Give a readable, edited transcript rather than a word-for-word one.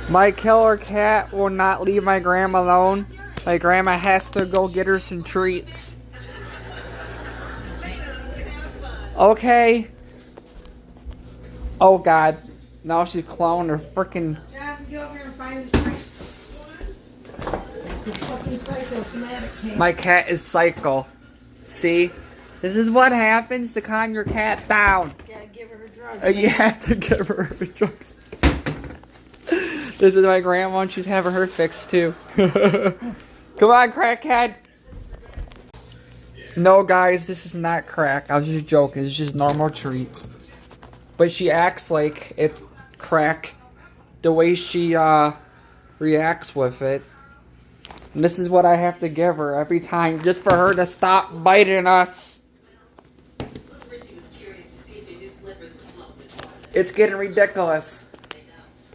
My killer cat will not leave my grandma alone. My grandma has to go get her some treats. Okay. Oh God. Now she's clawing her freaking. Go over and find the treats. Fucking psychosomatic cat. My cat is psycho. See? This is what happens to calm your cat down. You gotta give her her drugs. You have to give her her drugs. This is my grandma and she's having her fixed too. Come on, crackhead. No, guys, this is not crack. I was just joking. It's just normal treats. But she acts like it's crack. The way she reacts with it. And this is what I have to give her every time just for her to stop biting us. It's getting ridiculous.